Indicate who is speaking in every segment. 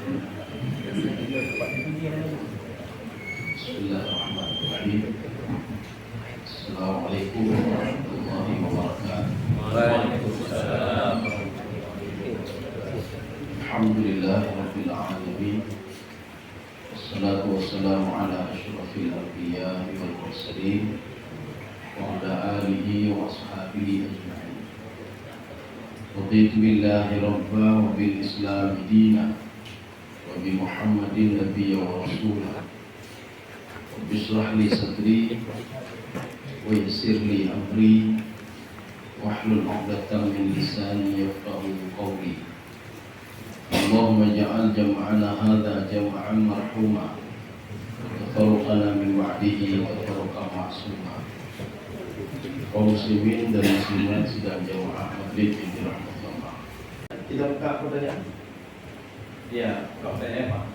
Speaker 1: Bismillahirrahmanirrahim. Assalamualaikum warahmatullahi wabarakatuh.
Speaker 2: Waalaikumsalam.
Speaker 1: Alhamdulillahirabbil alamin. Wassalatu wassalamu ala asyrafil anbiya'i wal mursalin wa ala alihi wa ashabihi ajma'in. Raditu billahi rabba wa bil islami dina wa bi Muhammadin nabiyya wa rasulah. Bishrah li sadri wa yassir li amri wahlul 'uqdatam min lisani yafqahu qawli. Allahumma ja'al jam'ana hadza jam'an marhuma wa tafarruqana min ba'dihi tafarruqan ma'suma. Kaum muslimin dan muslimat sidang jamaah maghrib yang dirahmati Allah. Kita buka pertanyaan. Ya, pertanyaan Pak.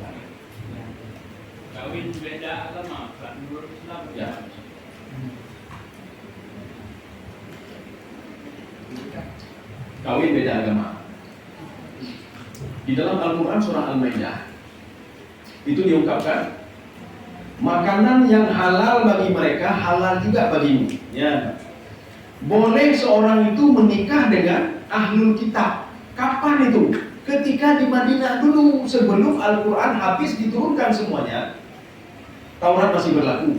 Speaker 3: Kawin beda agama, menurut Islam.
Speaker 1: Ya. Kawin beda agama. Di dalam Al-Quran surah Al-Maidah itu diungkapkan makanan yang halal bagi mereka halal juga bagimu. Ya. Boleh seorang itu menikah dengan ahlul kitab. Kapan itu? Ketika di Madinah dulu, sebelum Al-Quran habis diturunkan semuanya. Taurat masih berlaku,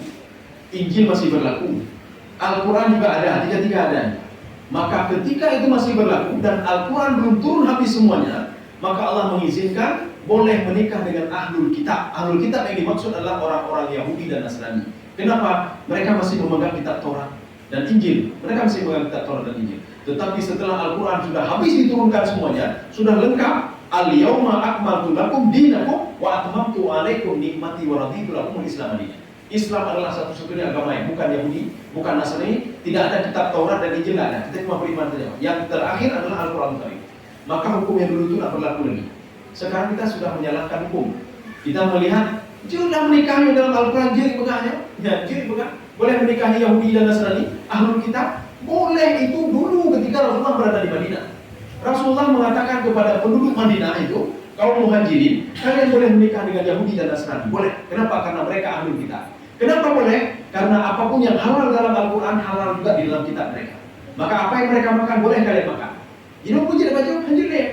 Speaker 1: Injil masih berlaku, Al-Quran juga ada, tiga-tiga ada. Maka ketika itu masih berlaku dan Al-Quran belum turun habis semuanya, maka Allah mengizinkan boleh menikah dengan ahlul kitab. Ahlul kitab yang dimaksud adalah orang-orang Yahudi dan Nasrani. Kenapa? Mereka masih memegang kitab Taurat dan Injil. Mereka masih memegang kitab Taurat dan Injil. Tetapi setelah Al-Quran sudah habis diturunkan semuanya, sudah lengkap, al-yawma akmaltu lakum dinakum wa atmamtu alaikum nikmati wa raditu lakumul Islam madinah. Islam adalah satu-satunya agama yang bukan Yahudi, bukan Nasrani, tidak ada kitab Taurat dan Injil, ada. Kita cuma beriman saja. Yang terakhir adalah Al-Quran Karim. Maka hukum yang dulu itu tidak berlaku lagi. Sekarang kita sudah menyalahkan hukum. Kita melihat sudah menikahi dalam Al-Quran jilid begahnya, ya jilid begah. Boleh menikahi Yahudi dan Nasrani, ahlul kitab. Boleh itu dulu ketika Rasulullah berada di Madinah. Rasulullah mengatakan kepada penduduk Madinah itu, kaum muhajirin, kalian boleh menikah dengan Yahudi dan Nasrani. Boleh. Kenapa? Karena mereka ahlul kitab. Kenapa boleh? Karena apapun yang halal dalam Al-Quran halal juga di dalam kitab mereka. Maka apa yang mereka makan boleh kalian makan. Jadi pun tidak baca hancur deh.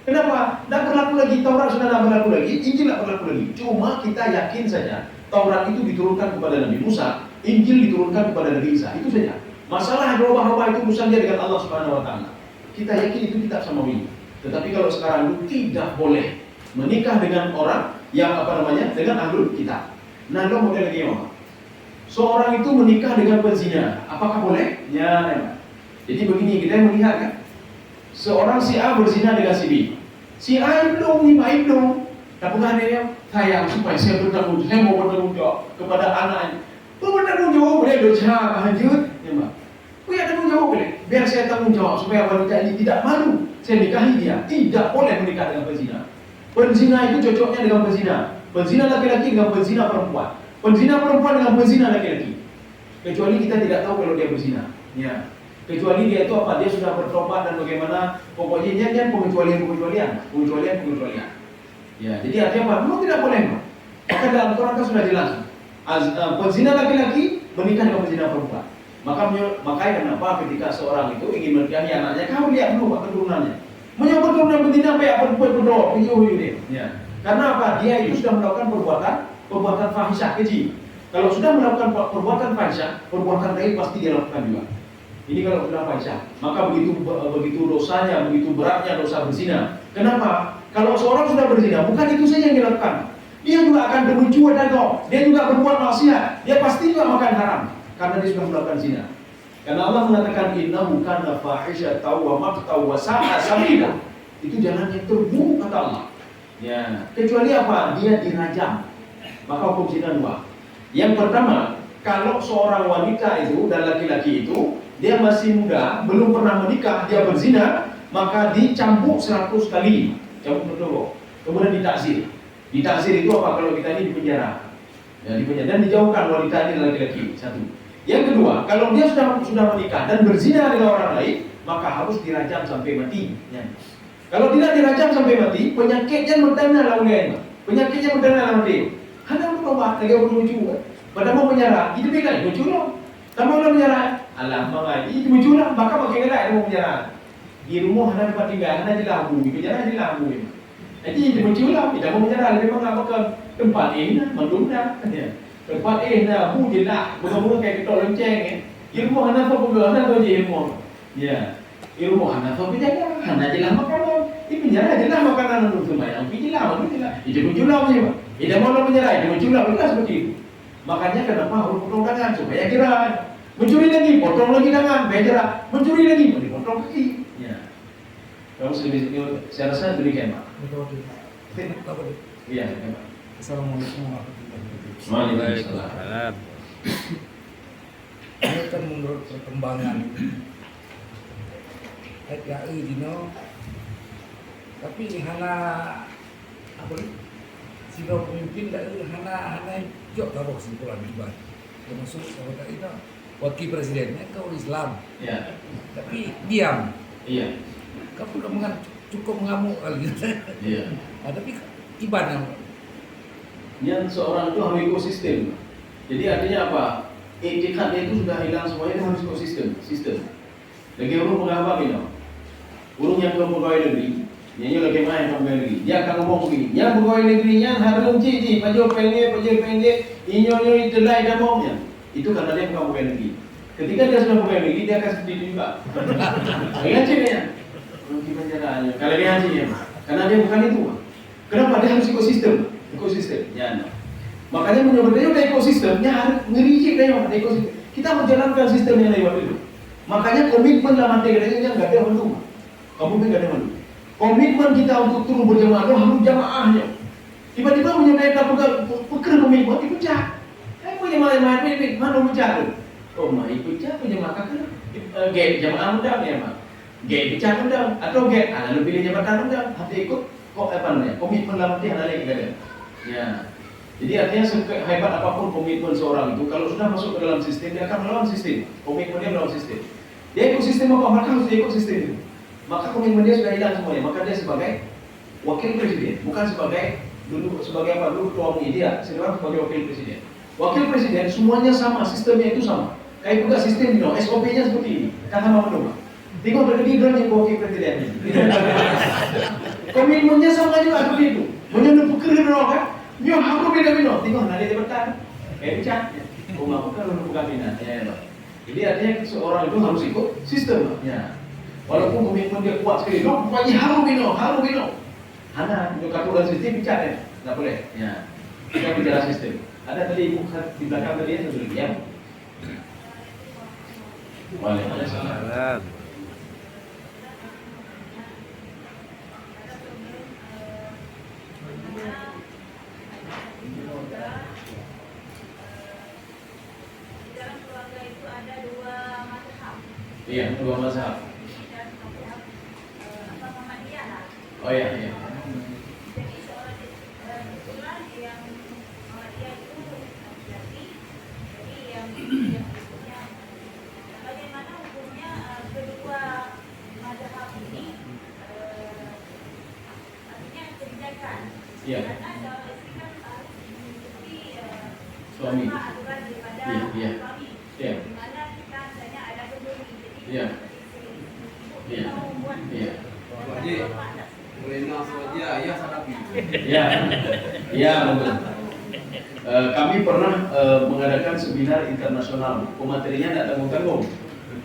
Speaker 1: Kenapa? Tidak berlaku lagi. Taurat sudah tidak berlaku lagi. Injil tidak berlaku lagi. Cuma kita yakin saja Taurat itu diturunkan kepada Nabi Musa, Injil diturunkan kepada Nabi Isa. Itu saja. Masalah berubah-ubah itu urusan dia dengan Allah Subhanahu Wa Taala. Kita yakin itu kitab samawi. Tetapi kalau sekarang itu tidak boleh menikah dengan orang yang dengan ahlul kitab. Nah, lo model lagi apa? Seorang itu menikah dengan penzina, apakah boleh? Ya, memang. Jadi begini, kita melihat kan, seorang si A berzina dengan si B. Si A belum, tapi kan dia sayang supaya saya bertanggung jawab, saya mau bertanggung jawab kepada anaknya. Bertanggung jawab boleh dosa lanjut, ya Mbak. Punya tanggung jawab boleh. Biar saya tanggung jawab supaya wanita ini tidak malu. Saya nikahi dia, tidak boleh menikah dengan penzina. Penzina itu cocoknya dengan penzina. Penzina laki-laki dengan penzina perempuan. Penzina perempuan dengan penzina laki-laki. Kecuali kita tidak tahu kalau dia berzina. Ya. Kecuali dia itu apa? Dia sudah bertobat dan bagaimana? Pokoknya dia pengecualian. Ya, jadi artinya apa? Memang tidak boleh, Pak. Maka dalam Quran kan sudah jelas. Penzina laki-laki menikah dengan penzina perempuan. Makanya kenapa ketika seorang itu ingin menikahi anaknya, kamu lihat dulu Pak keturunannya. Menyebut keturunan betina apa ya? Perempuan dia. Ya. Karena apa? Dia itu sudah melakukan perbuatan fahisyah keji. Kalau sudah melakukan perbuatan fahisyah, perbuatan lain pasti dia lakukan juga. Ini kalau sudah fahisyah, maka begitu dosanya, begitu beratnya dosa berzina. Kenapa? Kalau seorang sudah berzina, bukan itu saja yang dilakukan. Dia juga akan berbuat dagang, dia juga berbuat maksiat, dia pasti juga makan haram karena dia sudah melakukan zina. Karena Allah mengatakan innahu kana fahisyatan wa maqtan wa sa'a sabila. Itu jalan yang terburuk kata Allah. Ya, kecuali apa? Dia dirajam. Maka hukum zina dua. Yang pertama, kalau seorang wanita itu dan laki-laki itu dia masih muda, belum pernah menikah, dia berzina, maka dicambuk 100 kali, cambuk bertolok. Kemudian ditakzir. Ditakzir itu apa? Kalau kita ini dipenjara. Ya, dipenjara dan dijauhkan wanita ini dan laki-laki. Satu. Yang kedua, kalau dia sudah menikah dan berzina dengan orang lain, maka harus dirajam sampai mati. Ya. Kalau tidak dirajam sampai mati, penyakitnya mendana lah ulai. Penyakitnya mendana lah mati. Hanya untuk obat lagi orang lucu. Pada mau menyerah, itu beda lucu loh. Kamu orang menyerah, alah mangai itu lucu lah. Maka makin ada mau menyerah. Di rumah hanya tempat tinggal, hanya di lambu, kerja di lambu. Jadi itu lucu lah. Tidak mau menyerah, memang apa ke tempat ini, mendunda. Tempat ini, mungkin lah. Bukan kayak kita lonceng. Di rumah hanya apa pun, hanya tu je rumah. Ya. Ilmu hana tu berjaga, hana jelah makanan. Ini penjara jelah makanan untuk semua. Yang penjara, penjara. Itu penjara macam apa? Tidak mau penjara, itu penjara juga seperti itu. Makanya kenapa harus potong tangan supaya kira mencuri lagi, potong lagi tangan, bejera, mencuri lagi, potong kaki. Ya. Kalau saya rasa demikian Pak. Iya, Pak.
Speaker 4: Assalamualaikum warahmatullahi wabarakatuh.
Speaker 1: Waalaikumsalam.
Speaker 4: Ini kan menurut perkembangan FKI dino, tapi hana apa ni? Sino pemimpin dah hana jok tahu kesimpulan juga. Termasuk kalau tak itu wakil presidennya kau Islam,
Speaker 1: Ya.
Speaker 4: tapi diam.
Speaker 1: Iya.
Speaker 4: Kau pun cukup mengamuk kali.
Speaker 1: Iya.
Speaker 4: Tapi ibadah.
Speaker 1: Yang seorang itu harus ekosistem. Jadi artinya apa? Etikatnya itu sudah hilang semuanya, dia harus ekosistem. Lagi orang mengapa bino? Orang yang ke pegawai negeri, nyanyi lagi main ke pegawai negeri, dia akan ngomong begini. Yang pegawai negerinya harus cici, pajak pendek, inyo itelai dan momnya. Itu karena dia bukan pegawai negeri. Ketika dia sudah pegawai negeri, dia akan seperti itu juga. Ingat cirinya? Mungkin penjaraannya. Kalau dia hajinya, karena dia bukan itu. Kenapa dia harus ekosistem? Ya. Makanya menyebutnya ekosistemnya harus ngerijik ada ekosistem. Kita menjalankan sistem yang lewat itu. Makanya komitmen dalam hati kita nggak ada mandu. Kamu nggak ada mandu. Komitmen kita untuk turun berjamaah harus jamaahnya. Tiba-tiba menyampaikan peker komitmen dipecah. Punya main-main mana pecah tu? Oh, mai pecah punya maka kan? Gate jamaah muda ni apa? Gate pecah muda atau gate? Lalu pilih jabatan muda. Hati ikut kok apa namanya? Komitmen dalam hati ada lagi ada. Ya. Jadi artinya hebat apapun komitmen seorang itu, kalau sudah masuk ke dalam sistem, dia akan melawan sistem. Komitmen dia melawan sistem. Dia ekosistem apa? Maka harus dia ekosistem itu. Maka komitmen dia sudah hilang semuanya. Maka dia sebagai wakil presiden, bukan sebagai dulu ketua umum dia, sekarang sebagai wakil presiden. Wakil presiden semuanya sama, sistemnya itu sama. Kayak juga sistem SOP-nya seperti ini. Kata Mama Doma. Tengok berdiri yang wakil presiden ini. Komitmennya sama juga seperti itu. Menyambut pekerjaan kan? Nyo aku beda-beda, tengok nanti jabatan. Pecah. Rumah bukan untuk bukan minat. Ya. Jadi artinya seorang itu harus ikut sistem. Ya. Walaupun komitmen dia kuat sekali, lo pokoknya harus bino. Hana, kalau katuran sistem pecah ya, nggak boleh. Ya. Kita bicara sistem. Ada tadi ibu di belakang tadi yang sudah diam. Waalaikumsalam. Iya, dua mazhab. Oh iya.
Speaker 5: Jadi seorang kebetulan yang Muhammadiyah itu laki-laki, jadi yang hukumnya bagaimana hukumnya kedua mazhab ini artinya kerjakan.
Speaker 1: Iya.
Speaker 5: Karena seorang istri kan harus mengikuti
Speaker 1: Suami.
Speaker 5: aturan daripada
Speaker 1: Iya.
Speaker 5: suami.
Speaker 1: Iya.
Speaker 5: Di mana kita misalnya ada kenduri, jadi
Speaker 1: Iya.
Speaker 5: kita
Speaker 1: Iya.
Speaker 5: mau membuat
Speaker 1: Iya. Ya, betul. Kami pernah mengadakan seminar internasional. Pematerinya tidak tanggung-tanggung.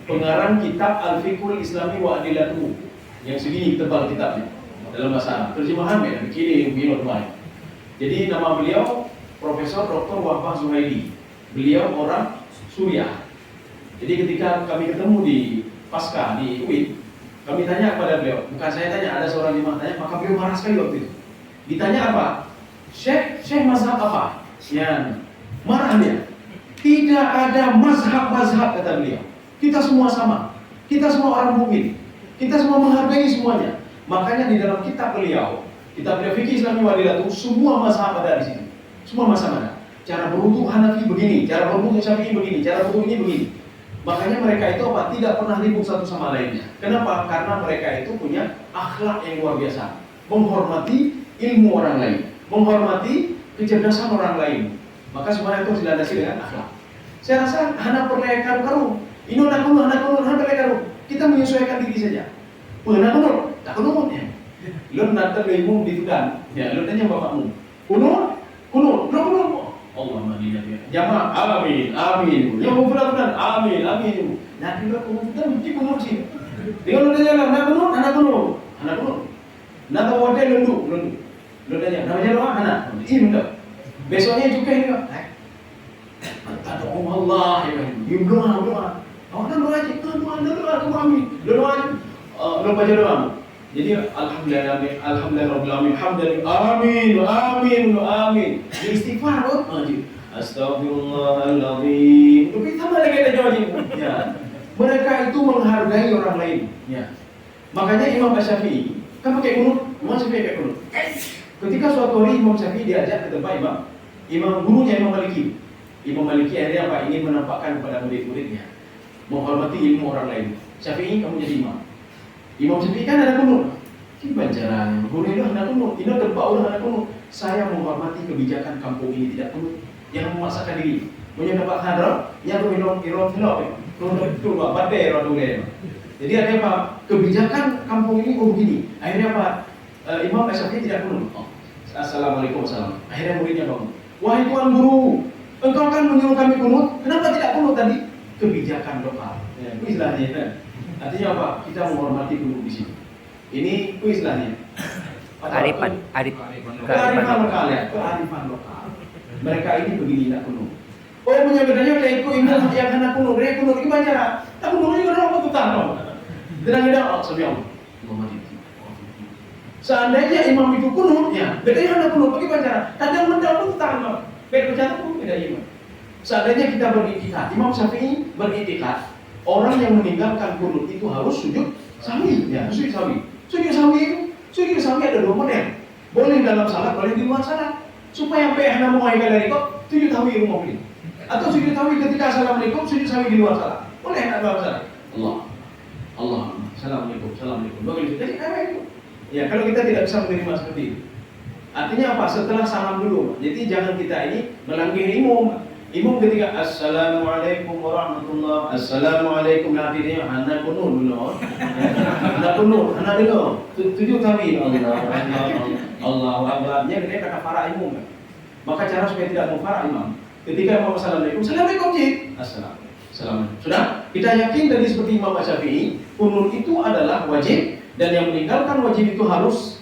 Speaker 1: Pengarang kitab Al-Fiqhul Islami wa Adilatuhu. Yang segini tebal kitabnya dalam bahasa Arab. Terjemahan ya, begini teman. Jadi nama beliau Profesor Dr. Wahbah Zuhaili. Beliau orang Suriah. Jadi ketika kami ketemu di Pasca di UIN, kami tanya kepada beliau, bukan saya tanya, ada seorang imam tanya, maka beliau marah sekali waktu itu. Ditanya apa? Syekh mazhab apa? Ya, marah dia. Tidak ada mazhab kata beliau. Kita semua sama. Kita semua orang mukmin. Kita semua menghargai semuanya. Makanya di dalam kitab beliau Fikih Islami wa Adilatuhu, semua mazhab ada di sini. Semua mazhab ada. Cara berwudu Hanafi begini, cara berwudu Syafi'i begini, cara berwudu ini begini. Makanya mereka itu apa? Tidak pernah ribut satu sama lainnya. Kenapa? Karena mereka itu punya akhlak yang luar biasa, menghormati ilmu orang lain, menghormati kecerdasan orang lain. Maka semuanya itu harus dilandasi dengan akhlak. Saya rasa anak perlekan karung, ini anak perlekan. Kita menyesuaikan diri saja. Pernah kunut, tak kunut ya. Lo nanti lemun di tudan, ya lo tanya bapakmu. Kunut, Allah madinah ya. Jamaah, amin, amin. Yang benar, amin, amin. Nah kita kunut mesti kunut sih. Dengan lo tanya lah, anak kunut. Nak tahu ada lundu. Lo tanya, namanya apa? Anak. Ini benar. Besoknya juga ini kok. Kata Allah ya. Doa. Awak kan doa aja, doa kamu amin. Doa aja. Lo baca doa. Jadi alhamdulillah rabbil alamin, amin. Jadi istighfar kok. Astagfirullahaladzim. Tapi sama lagi ada jawabnya. Ya. Mereka itu menghargai orang lain. Ya. Makanya Imam Syafi'i kan pakai kunut, Imam Syafi'i pakai kunut. Ketika suatu hari Imam Syafi'i diajak ke tempat Imam gurunya Imam Maliki. Imam Maliki akhirnya apa? Ingin menampakkan kepada murid-muridnya menghormati ilmu orang lain. Syafi'i, kamu jadi imam. Imam Syafi'i kan ada kunut. Gimana caranya? Guru itu ada kunut. Ini tempat orang ada kunut. Saya menghormati kebijakan kampung ini tidak kunut. Yang memaksakan diri. Punya dapat hadrat, yang minum irong hilal. Itu badai orang dulu. Jadi ada apa? Kebijakan kampung ini begini. Akhirnya apa? Imam Syafi'i tidak kunut. Assalamualaikum warahmatullahi wabarakatuh. Akhirnya muridnya bangun. Wahai tuan guru, engkau kan menyuruh kami kunut. Kenapa tidak kunut tadi? Kebijakan lokal. Itu istilahnya. Artinya apa? Kita menghormati kunut di sini. Ini itu istilahnya.
Speaker 2: Kearifan
Speaker 1: lokal ya. Kearifan lokal. Mereka ini begini nak kunut. Oh punya bedanya udah ikut imam yang anak kunut. Dia kunut gimana cara? Tak kunut juga orang betul tahu. Tidak sebelum Muhammad. Seandainya imam itu kunutnya, bedanya anak kunut bagaimana cara? Kadang mental pun tahu. Beda pun beda imam. Seandainya kita beriktikad, Imam Syafi'i beriktikad, orang yang meninggalkan kunut itu harus sujud sahwi, ya, sujud sahwi. Sujud sahwi ada dua model. Boleh dalam salat, boleh di luar salat. Supaya sampai anda mau dari kok, sujud sahwi rumah ini. Atau sujud sahwi ketika assalamualaikum, sujud sahwi di luar salat. Boleh anda dalam salat. Allah, assalamualaikum. Bagaimana? Jadi apa itu? Ya, kalau kita tidak bisa menerima seperti itu. Artinya apa? Setelah salam dulu. Jadi jangan kita ini melanggar imam ketika assalamualaikum warahmatullah, assalamualaikum akhirnya anak kunut dulu. Anak dulu. Tujuh kami Allahu Akbar. Dia kata para imam. Maka cara supaya tidak mufara imam. Ketika Imam assalamualaikum cik. Assalamualaikum. Sudah? Kita yakin dari seperti Imam Syafi'i, kunut itu adalah wajib dan yang meninggalkan wajib itu harus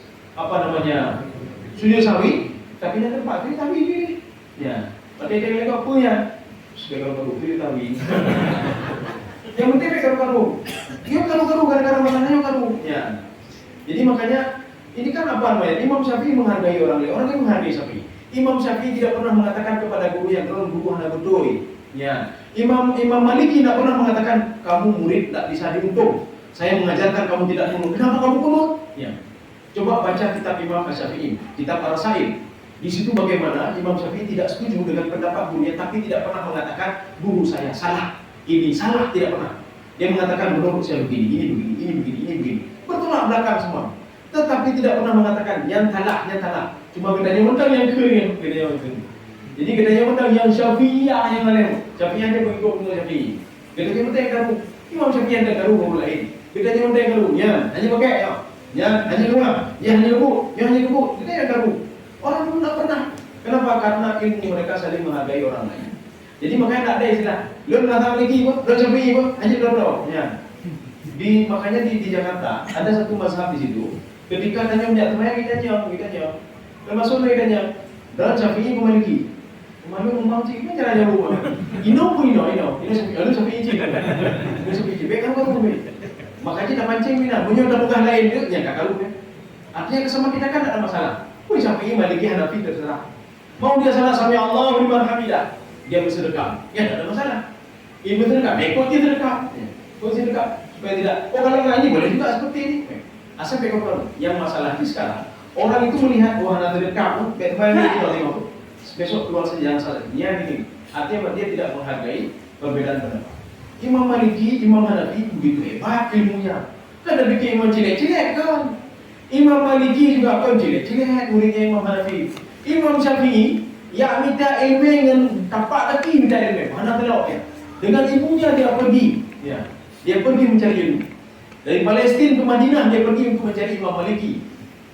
Speaker 1: sujud sahwi. Tapi ada tempat itu tapi ini. Ya. Pakai dia lagi punya. Sebagai karu itu tawi. Yang penting karu karu. Dia karu gara-gara masalahnya karu. Ya. Jadi makanya ini kan apa namanya? Imam Syafi'i menghargai orang lain. Orang yang menghargai Syafi'i. Imam Syafi'i tidak pernah mengatakan kepada guru yang guru hanya betul. Ya. Imam Maliki tidak pernah mengatakan kamu murid tidak bisa diuntung. Saya mengajarkan kamu tidak kunut. Kenapa kamu kunut? Ya. Coba baca kitab Imam Syafi'i, kitab Ar-Rasail. Di situ bagaimana Imam Syafi'i tidak setuju dengan pendapat gurunya, tapi tidak pernah mengatakan guru saya salah, ini salah, tidak pernah. Dia mengatakan menurut saya begini, ini begini. Bertolak belakang semua. Tetapi tidak pernah mengatakan yang salah. Cuma bedanya mentang yang kering, Jadi bedanya mentang yang Syafi'iyah yang lain. Syafi'iyah dia mengikut Imam Syafi'i. Bedanya mentang yang karu. Imam Syafi'i yang karu guru lain. Bedanya mentang yang karu. Ya, hanya pakai ya, hanya keluar. Ya, hanya kebu. Kita yang karu. Orang pun tidak pernah. Kenapa? Karena ilmu mereka saling menghargai orang lain. Jadi makanya tak ada istilah. Lu datang lagi, lu Syafi'i, hanya berapa? Ya. Makanya di Jakarta ada satu mazhab di situ. Ketika tanya teman kita jawab. Termasuk mereka tanya, dan Syafi'i Maliki. Malu ngomong sih, macam cara jawab. Ino. Syafi'i cik. Baik kan kamu be. Makanya kita pancing mina, punya bukan lain dia, ya kakak lu. Artinya kesama kita kan ada masalah. Syafi'i Maliki Hanafi terserah. Mau dia salah sami Allah liman hamidah, dia bersedekah. Ya tidak ada masalah. Ini bersedekah, ikut dia sedekah. Supaya tidak. Kalau ini boleh juga seperti ini. Asal kalau yang masalah ini sekarang orang itu melihat bahwa anak sedekah, besok keluar sejalan salah. Dia begini. Artinya dia tidak menghargai perbedaan pendapat. Imam Maliki, Imam Hanafi begitu hebat ilmunya. Kan ada bikin imam jelek-jelek kan. Imam Maliki juga kan jelek-jelek muridnya Imam Hanafi. Imam Syafi'i yang minta ilmu dengan tapak kaki minta ilmu. Mana belok ya? Dengan ibunya dia pergi. Ya. Dia pergi mencari ilmu. Dari Palestin ke Madinah dia pergi untuk mencari Imam Maliki.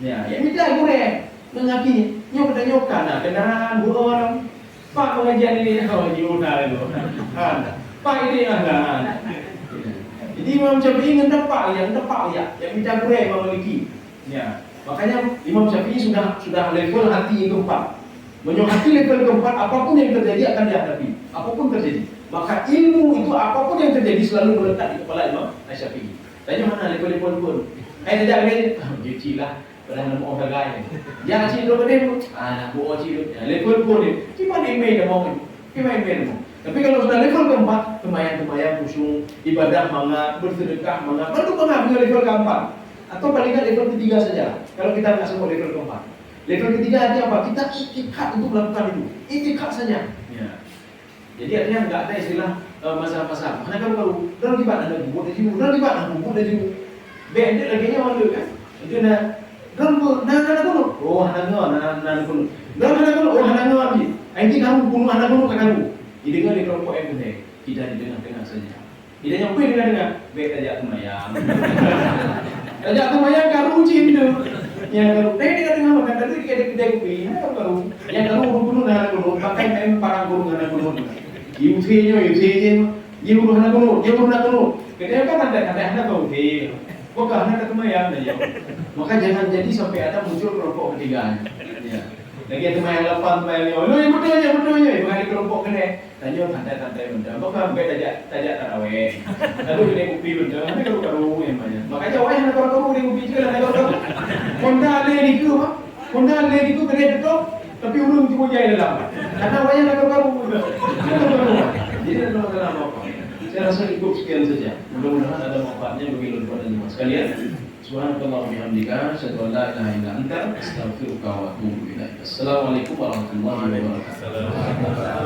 Speaker 1: Ya, yang minta goreng mengakinya. Nyok dan nyokan nah kenaan dua orang. Pak pengajian ini Yuna itu. Pak ini nah. Jadi Imam Syafi'i ingin tepak ya, yang minta goreng Imam Maliki. Ya, makanya Imam Syafi'i sudah level hati yang keempat. Hati level keempat, apapun yang terjadi akan dihadapi. Apapun terjadi. Maka ilmu itu apapun yang terjadi selalu melekat di kepala Imam Syafi'i. Tanya mana level-level pun. Tidak ni, dia lah. Pernah nama orang lain. Yang cik dulu dia, nak buat cik dulu. Level pun dia. Cuma dia main dah mau. Dia main mau. Tapi kalau sudah level keempat, kemayang khusyuk, ibadah mangat, bersedekah mangat, baru mengambil level keempat. Atau paling tidak level ketiga saja. Kalau kita nggak semua level keempat. Level ketiga aja apa? Kita itikad untuk melakukan itu. Itikad saja. Ya. Jadi artinya nggak ada istilah masa-masa. Mana kalau dalam di mana ada bubuk dari sini, dalam di mana bubuk dari sini. Benda lagi nya mana kan? Itu dalam kono. Oh anak kono. Dalam kono. Oh anak kono. Ini kamu bunuh anak kono ke kamu. Didengar di kelompok yang benar. Tidak didengar saja. Tidak nyampe dengar. Baik ajak temayang. Ajak temayang kamu uji itu. Yang kalau dengar makan tadi kita kopi. Yang kalau bunuh anak kono, pakai main parang burung anak kono. Yufinya, dia bunuh anak kono. Ketika kan ada anak kau kok anak temayang aja. Maka jangan jadi sampai ada muncul kelompok ketiga. Ya. Lagi temayang 8, temayang 5. Loh, yang betulnya. Bukan kelompok kene. Tanya santai-santai benda. Kok sampai tajak tarawih. Lalu dia kopi benda. Nanti kalau yang banyak. Makanya wayang nak kalau dia kopi juga nak kalau. Honda le itu, Honda le itu kena betul. Tapi urung cuma jaya dalam. Karena wayang nak kalau. Jadi ada masalah apa? Saya rasa cukup sekian saja. Mudah-mudahan ada manfaatnya bagi lulusan dan jemaah sekalian. Subhanallah bihamdika, asyhadu an la ilaha illa anta, astaghfiruka wa atubu ilaik. Assalamualaikum warahmatullahi wabarakatuh.